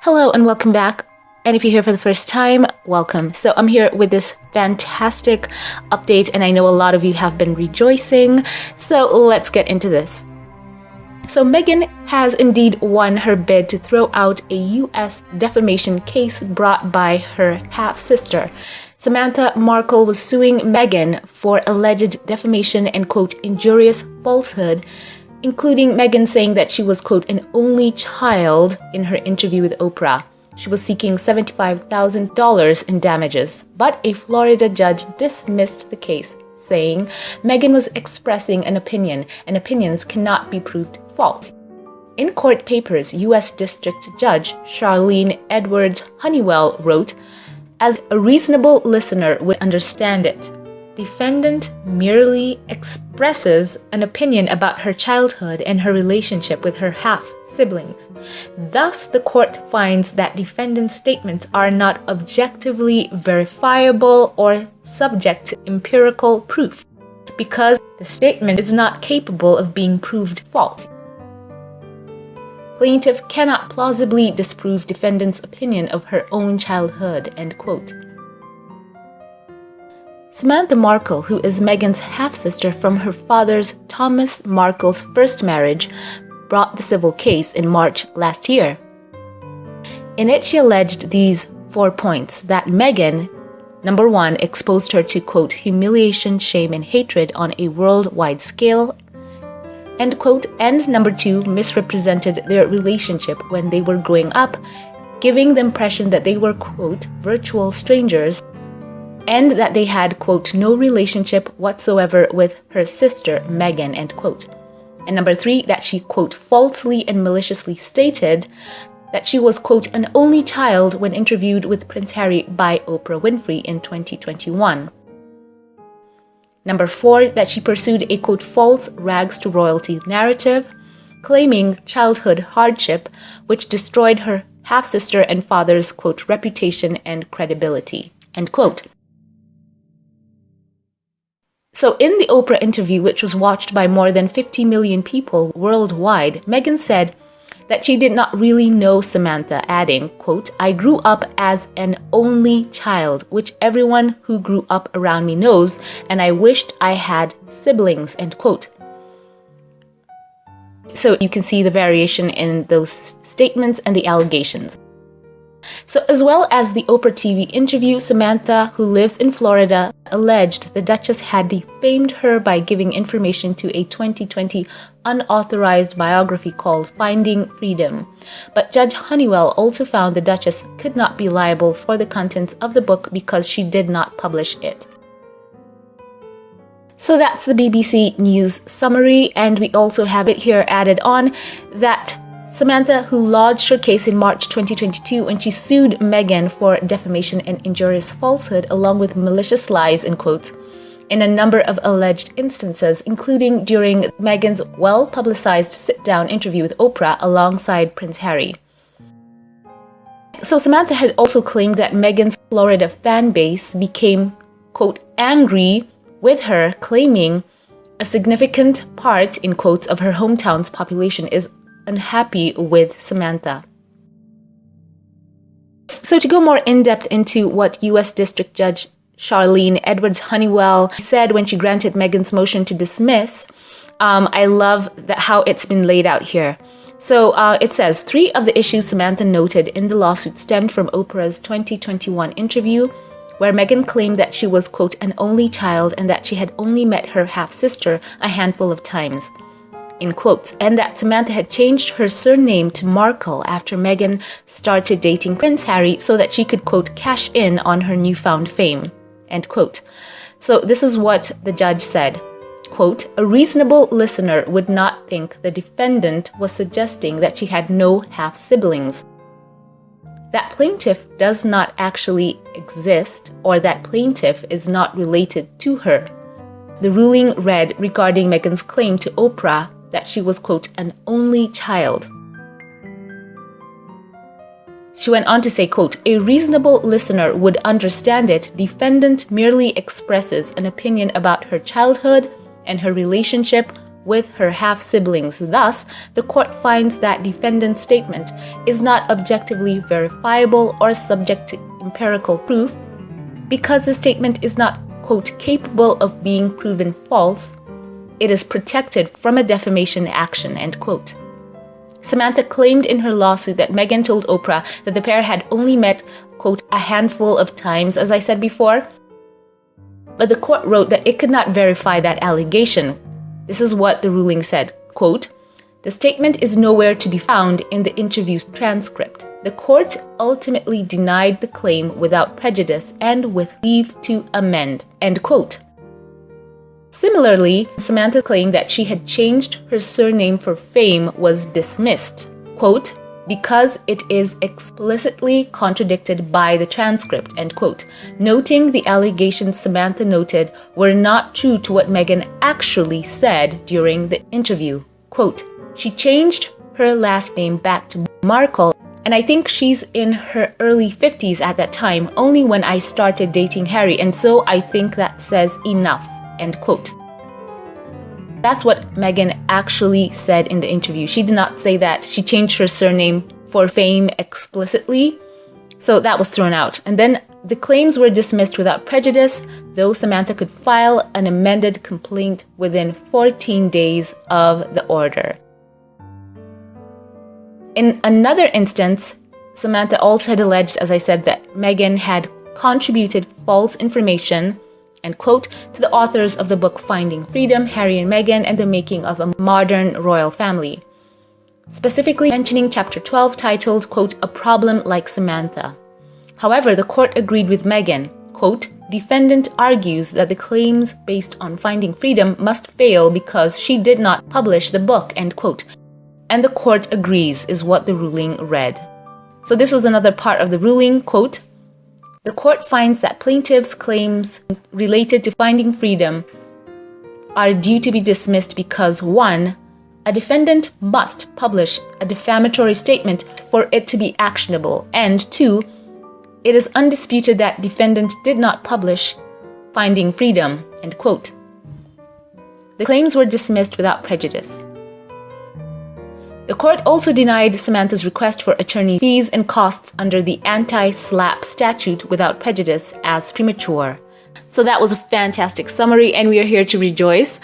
Hello and welcome back. And if you're here for the first time, welcome. So I'm here with this fantastic update, and I know a lot of you have been rejoicing. So let's get into this. So Meghan has indeed won her bid to throw out a U.S. defamation case brought by her half-sister. Samantha Markle was suing Meghan for alleged defamation and, quote, injurious falsehood, including Meghan saying that she was, quote, an only child in her interview with Oprah. She was seeking $75,000 in damages, but a Florida judge dismissed the case, saying Meghan was expressing an opinion, and opinions cannot be proved false. In court papers, U.S. District Judge Charlene Edwards Honeywell wrote, "As a reasonable listener would understand it, defendant merely expresses an opinion about her childhood and her relationship with her half-siblings. Thus, the court finds that defendant's statements are not objectively verifiable or subject to empirical proof, because the statement is not capable of being proved false. Plaintiff cannot plausibly disprove defendant's opinion of her own childhood," end quote. Samantha Markle, who is Meghan's half-sister from her father's Thomas Markle's first marriage, brought the civil case in March last year. In it, she alleged these 4 points: that Meghan, number 1, exposed her to, quote, humiliation, shame, and hatred on a worldwide scale, end quote, and number 2, misrepresented their relationship when they were growing up, giving the impression that they were, quote, virtual strangers, and that they had, quote, no relationship whatsoever with her sister, Meghan, end quote. And number 3, that she, quote, falsely and maliciously stated that she was, quote, an only child when interviewed with Prince Harry by Oprah Winfrey in 2021. Number 4, that she pursued a, quote, false rags to royalty narrative, claiming childhood hardship, which destroyed her half-sister and father's, quote, reputation and credibility, end quote. So in the Oprah interview, which was watched by more than 50 million people worldwide, Meghan said that she did not really know Samantha, adding, quote, I grew up as an only child, which everyone who grew up around me knows, and I wished I had siblings, end quote. So you can see the variation in those statements and the allegations. So as well as the Oprah TV interview, Samantha, who lives in Florida, alleged the Duchess had defamed her by giving information to a 2020 unauthorized biography called Finding Freedom. But Judge Honeywell also found the Duchess could not be liable for the contents of the book because she did not publish it. So that's the BBC News summary, and we also have it here added on that Samantha, who lodged her case in March 2022 when she sued Meghan for defamation and injurious falsehood along with malicious lies, in quotes, in a number of alleged instances, including during Meghan's well-publicized sit-down interview with Oprah alongside Prince Harry. So Samantha had also claimed that Meghan's Florida fan base became, quote, angry with her, claiming a significant part, in quotes, of her hometown's population is unhappy with Samantha. So to go more in-depth into what U.S. District Judge Charlene Edwards Honeywell said when she granted Meghan's motion to dismiss, I love how it's been laid out here. So it says, 3 of the issues Samantha noted in the lawsuit stemmed from Oprah's 2021 interview, where Meghan claimed that she was, quote, an only child and that she had only met her half-sister a handful of times, in quotes, and that Samantha had changed her surname to Markle after Meghan started dating Prince Harry so that she could, quote, cash in on her newfound fame, end quote. So this is what the judge said, quote, a reasonable listener would not think the defendant was suggesting that she had no half-siblings, that plaintiff does not actually exist, or that plaintiff is not related to her. The ruling read regarding Meghan's claim to Oprah that she was, quote, an only child. She went on to say, quote, a reasonable listener would understand it. Defendant merely expresses an opinion about her childhood and her relationship with her half-siblings. Thus, the court finds that defendant's statement is not objectively verifiable or subject to empirical proof because the statement is not, quote, capable of being proven false. It is protected from a defamation action, end quote. Samantha claimed in her lawsuit that Meghan told Oprah that the pair had only met, quote, a handful of times, as I said before. But the court wrote that it could not verify that allegation. This is what the ruling said, quote, the statement is nowhere to be found in the interview's transcript. The court ultimately denied the claim without prejudice and with leave to amend, end quote. Similarly, Samantha's claim that she had changed her surname for fame was dismissed, quote, because it is explicitly contradicted by the transcript, end quote, noting the allegations Samantha noted were not true to what Meghan actually said during the interview. Quote, she changed her last name back to Markle, and I think she's in her early 50s at that time, only when I started dating Harry, and so I think that says enough, end quote. That's what Meghan actually said in the interview. She did not say that she changed her surname for fame explicitly, so that was thrown out. And then the claims were dismissed without prejudice, though Samantha could file an amended complaint within 14 days of the order. In another instance, Samantha also had alleged, as I said, that Meghan had contributed false information, end quote, to the authors of the book Finding Freedom, Harry and Meghan and the Making of a Modern Royal Family, specifically mentioning chapter 12 titled, quote, A Problem Like Samantha. However, the court agreed with Meghan, quote, defendant argues that the claims based on Finding Freedom must fail because she did not publish the book, end quote, and the court agrees, is what the ruling read. So this was another part of the ruling, quote, the court finds that plaintiff's claims related to Finding Freedom are due to be dismissed because 1. A defendant must publish a defamatory statement for it to be actionable, and 2. It is undisputed that defendant did not publish Finding Freedom, end quote. The claims were dismissed without prejudice. The court also denied Samantha's request for attorney fees and costs under the anti-SLAPP statute without prejudice as premature. So that was a fantastic summary, and we are here to rejoice.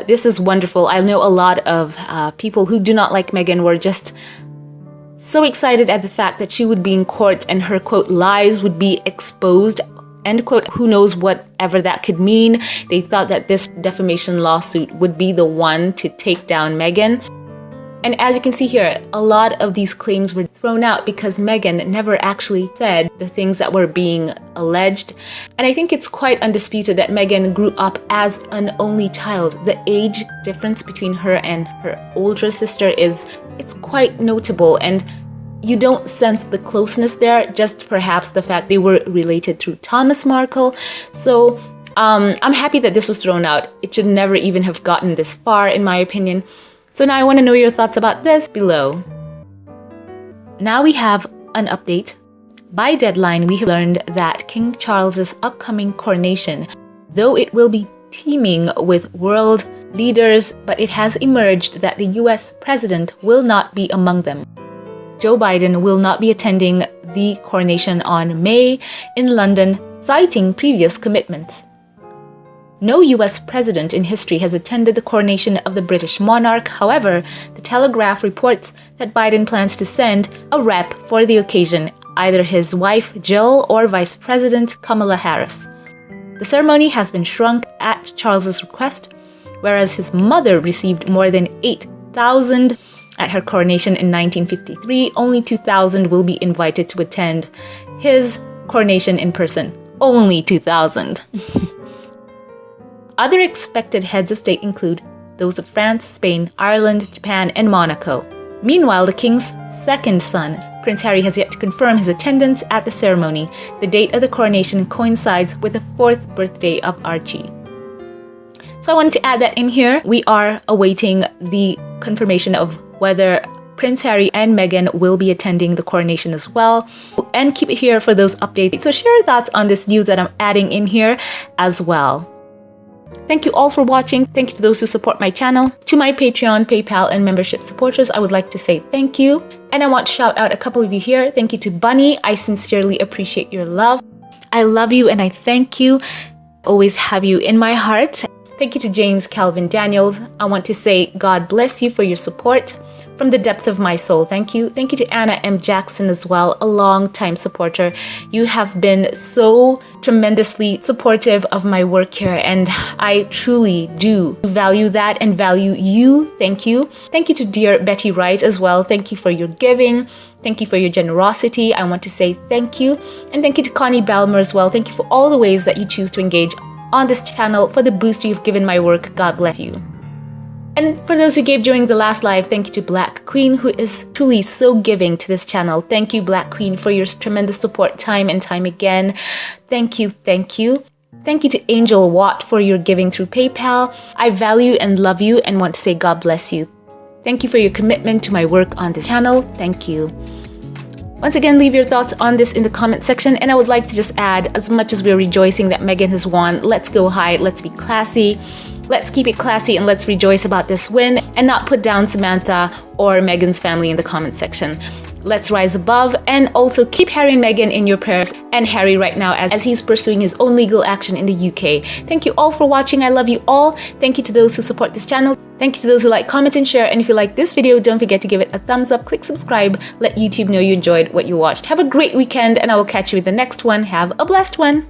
This is wonderful. I know a lot of people who do not like Meghan were just so excited at the fact that she would be in court and her, quote, lies would be exposed, end quote. Who knows whatever that could mean. They thought that this defamation lawsuit would be the one to take down Meghan. And as you can see here, a lot of these claims were thrown out because Meghan never actually said the things that were being alleged. And I think it's quite undisputed that Meghan grew up as an only child. The age difference between her and her older sister it's quite notable, and you don't sense the closeness there, just perhaps the fact they were related through Thomas Markle. So I'm happy that this was thrown out. It should never even have gotten this far, in my opinion. So now I want to know your thoughts about this below. Now we have an update. By deadline, we have learned that King Charles's upcoming coronation, though it will be teeming with world leaders, but it has emerged that the US president will not be among them. Joe Biden will not be attending the coronation on May in London, citing previous commitments. No US president in history has attended the coronation of the British monarch. However, the Telegraph reports that Biden plans to send a rep for the occasion, either his wife Jill or Vice President Kamala Harris. The ceremony has been shrunk at Charles's request, whereas his mother received more than 8,000 at her coronation in 1953. Only 2,000 will be invited to attend his coronation in person. Only 2,000. Other expected heads of state include those of France, Spain, Ireland, Japan, and Monaco. Meanwhile, the king's second son, Prince Harry, has yet to confirm his attendance at the ceremony. The date of the coronation coincides with the 4th birthday of Archie. So I wanted to add that in here. We are awaiting the confirmation of whether Prince Harry and Meghan will be attending the coronation as well. And keep it here for those updates. So share your thoughts on this news that I'm adding in here as well. Thank you all for watching. Thank you to those who support my channel. To my Patreon, PayPal, and membership supporters, I would like to say thank you. And I want to shout out a couple of you here. Thank you to Bunny. I sincerely appreciate your love. I love you and I thank you. Always have you in my heart. Thank you to James Calvin Daniels. I want to say God bless you for your support. From the depth of my soul, thank you. Thank you to Anna M. Jackson as well, a long-time supporter. You have been so tremendously supportive of my work here, and I truly do value that and value you. Thank you. Thank you to dear Betty Wright as well. Thank you for your giving. Thank you for your generosity. I want to say thank you. And thank you to Connie Balmer as well. Thank you for all the ways that you choose to engage on this channel, for the boost you've given my work. God bless you. And for those who gave during the last live, thank you to Black Queen, who is truly so giving to this channel. Thank you, Black Queen, for your tremendous support time and time again. Thank you, thank you. Thank you to Angel Watt for your giving through PayPal. I value and love you and want to say God bless you. Thank you for your commitment to my work on this channel. Thank you. Once again, leave your thoughts on this in the comment section, and I would like to just add, as much as we're rejoicing that Meghan has won, let's go high, let's be classy. Let's keep it classy and let's rejoice about this win and not put down Samantha or Meghan's family in the comment section. Let's rise above, and also keep Harry and Meghan in your prayers, and Harry right now as he's pursuing his own legal action in the UK. Thank you all for watching. I love you all. Thank you to those who support this channel. Thank you to those who like, comment, and share. And if you like this video, don't forget to give it a thumbs up, click subscribe, let YouTube know you enjoyed what you watched. Have a great weekend, and I will catch you in the next one. Have a blessed one.